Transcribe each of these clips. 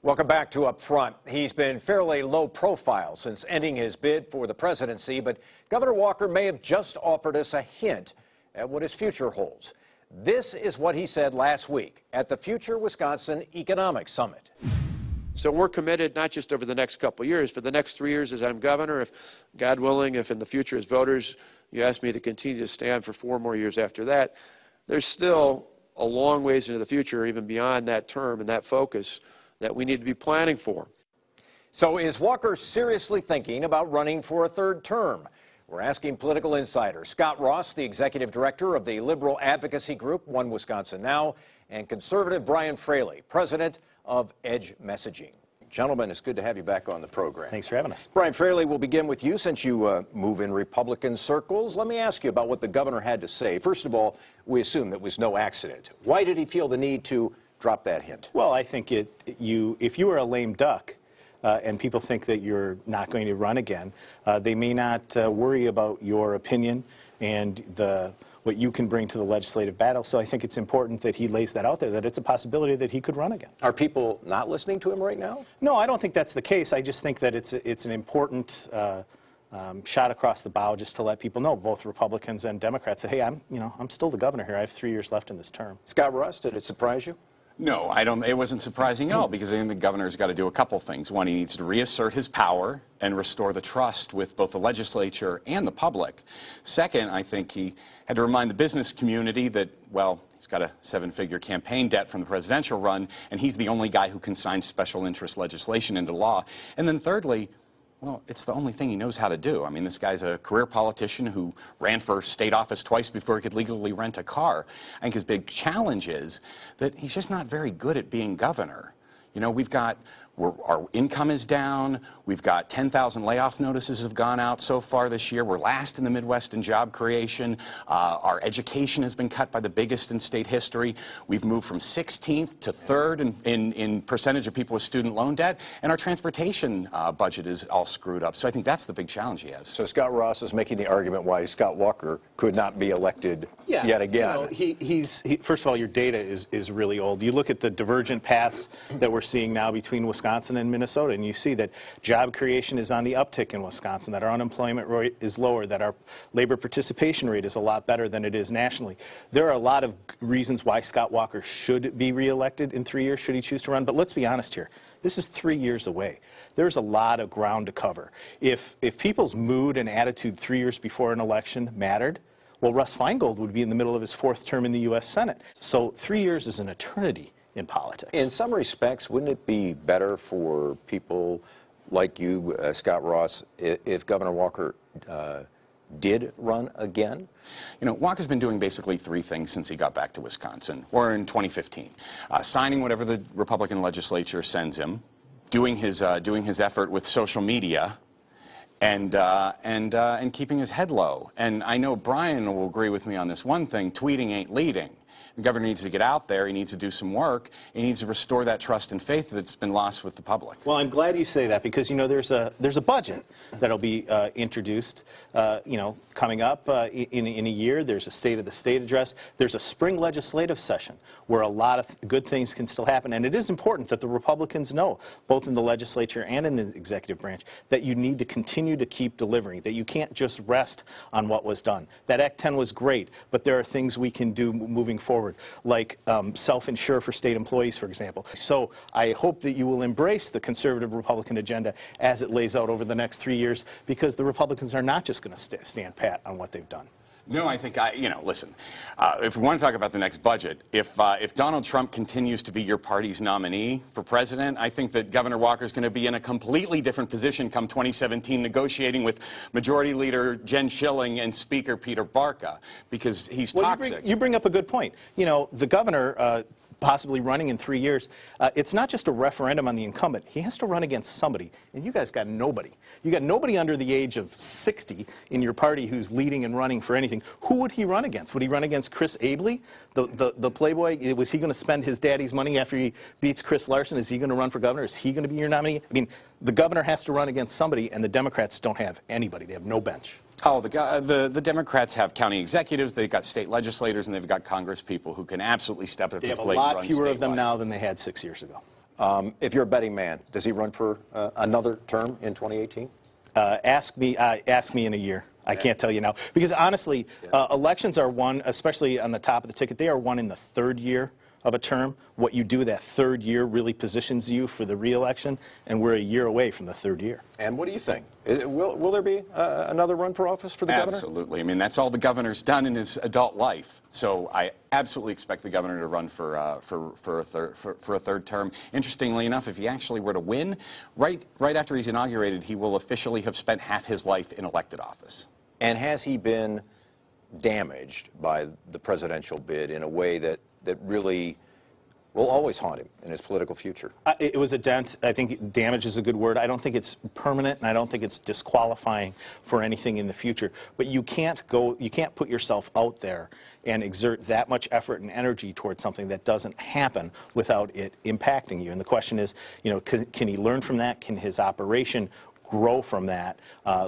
Welcome back to Up Front. He's been fairly low profile since ending his bid for the presidency, but Governor Walker may have just offered us a hint at what his future holds. This is what he said last week at the Future Wisconsin Economic Summit. So we're committed not just over the next couple of years, for the next 3 years as I'm governor, if God willing, if in the future as voters you ask me to continue to stand for 4 more years after that, there's still a long ways into the future, even beyond that term and that focus, that we need to be planning for. So is Walker seriously thinking about running for a third term? We're asking political insider Scott Ross, the executive director of the liberal advocacy group One Wisconsin Now, and conservative Brian Fraley, president of Edge Messaging. Gentlemen, it's good to have you back on the program. Thanks for having us. Brian Fraley, we'll begin with you since you move in Republican circles. Let me ask you about what the governor had to say. First of all, we assume that was no accident. Why did he feel the need to drop that hint? Well, I think if you are a lame duck and people think that you're not going to run again, they may not worry about your opinion and what you can bring to the legislative battle. So I think it's important that he lays that out there, that it's a possibility that he could run again. Are people not listening to him right now? No, I don't think that's the case. I just think that it's an important shot across the bow just to let people know, both Republicans and Democrats, that, hey, I'm still the governor here. I have 3 years left in this term. Scott Ross, did it surprise you? No, it wasn't surprising at all, because I think the governor's got to do a couple things. One, he needs to reassert his power and restore the trust with both the legislature and the public. Second, I think he had to remind the business community that, well, he's got a 7-figure campaign debt from the presidential run, and he's the only guy who can sign special interest legislation into law. And then thirdly, well, it's the only thing he knows how to do. I mean, this guy's a career politician who ran for state office twice before he could legally rent a car. I think his big challenge is that he's just not very good at being governor. You know, our income is down. We've got 10,000 layoff notices have gone out so far this year. We're last in the Midwest in job creation. Our education has been cut by the biggest in state history. We've moved from 16th to 3rd in percentage of people with student loan debt. And our transportation budget is all screwed up. So I think that's the big challenge he has. So Scott Ross is making the argument why Scott Walker could not be elected yet again. You know, first of all, your data is really old. You look at the divergent paths that we're seeing now between Wisconsin and Minnesota, and you see that job creation is on the uptick in Wisconsin, that our unemployment rate is lower, that our labor participation rate is a lot better than it is nationally. There are a lot of reasons why Scott Walker should be reelected in 3 years, should he choose to run. But let's be honest here. This is 3 years away. There's a lot of ground to cover. If people's mood and attitude 3 years before an election mattered, well, Russ Feingold would be in the middle of his 4th term in the U.S. Senate. So 3 years is an eternity in politics. In some respects, wouldn't it be better for people like you, Scott Ross, if Governor Walker did run again? You know, Walker's been doing basically 3 things since he got back to Wisconsin, or in 2015. Signing whatever the Republican legislature sends him, doing his effort with social media, and keeping his head low. And I know Brian will agree with me on this one thing: tweeting ain't leading. The governor needs to get out there. He needs to do some work. He needs to restore that trust and faith that's been lost with the public. Well, I'm glad you say that, because, you know, there's a budget that'll be introduced, coming up in a year. There's a State of the State address. There's a spring legislative session where a lot of good things can still happen. And it is important that the Republicans know, both in the legislature and in the executive branch, that you need to continue to keep delivering, that you can't just rest on what was done. That Act 10 was great, but there are things we can do moving forward, like self-insure for state employees, for example. So I hope that you will embrace the conservative Republican agenda as it lays out over the next 3 years, because the Republicans are not just going to stand pat on what they've done. No, I think, listen, if we want to talk about the next budget, if Donald Trump continues to be your party's nominee for president, I think that Governor Walker is going to be in a completely different position come 2017, negotiating with Majority Leader Jen Schilling and Speaker Peter Barca, because he's toxic. You bring up a good point. You know, the governor possibly running in 3 years, it's not just a referendum on the incumbent. He has to run against somebody, and you guys got nobody. You got nobody under the age of 60 in your party who's leading and running for anything. Who would he run against? Would he run against Chris Abele, the Playboy? Was he going to spend his daddy's money after he beats Chris Larson? Is he going to run for governor? Is he going to be your nominee? I mean, the governor has to run against somebody, and the Democrats don't have anybody. They have no bench. Oh, the Democrats have county executives, they've got state legislators, and they've got Congress people who can absolutely step up to the plate. They have a lot fewer of them now than they had 6 years ago. If you're a betting man, does he run for another term in 2018? Ask me in a year. I can't tell you now. Because honestly, elections are won, especially on the top of the ticket, they are won in the third year of a term. What you do that third year really positions you for the re-election, and we're a year away from the third year. And what do you think? Will there be another run for office for the governor? Absolutely. I mean, that's all the governor's done in his adult life. So I absolutely expect the governor to run for a third term. Interestingly enough, if he actually were to win, right after he's inaugurated, he will officially have spent half his life in elected office. And has he been damaged by the presidential bid in a way that really will always haunt him in his political future? It was a dent. I think damage is a good word. I don't think it's permanent, and I don't think it's disqualifying for anything in the future. But you can't put yourself out there and exert that much effort and energy towards something that doesn't happen without it impacting you. And the question is, can he learn from that? Can his operation grow from that,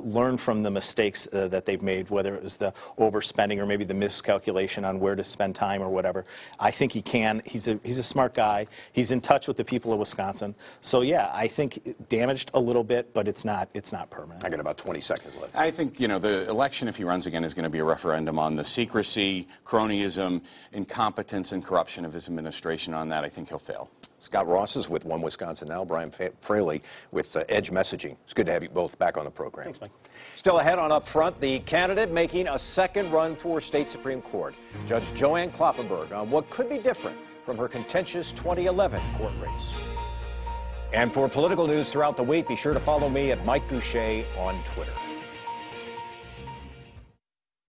learn from the mistakes that they've made, whether it was the overspending or maybe the miscalculation on where to spend time or whatever. I think he can. He's a smart guy. He's in touch with the people of Wisconsin. So yeah, I think damaged a little bit, but it's not permanent. I got about 20 seconds left. I think, the election, if he runs again, is going to be a referendum on the secrecy, cronyism, incompetence, and corruption of his administration. On that, I think he'll fail. Scott Ross is with One Wisconsin Now. Brian Fraley with Edge Messaging. It's good to have you both back on the program. Thanks, Mike. Still ahead on Up Front, the candidate making a second run for state Supreme Court, Judge Joanne Kloppenburg, on what could be different from her contentious 2011 court race. And for political news throughout the week, be sure to follow me at Mike Boucher on Twitter.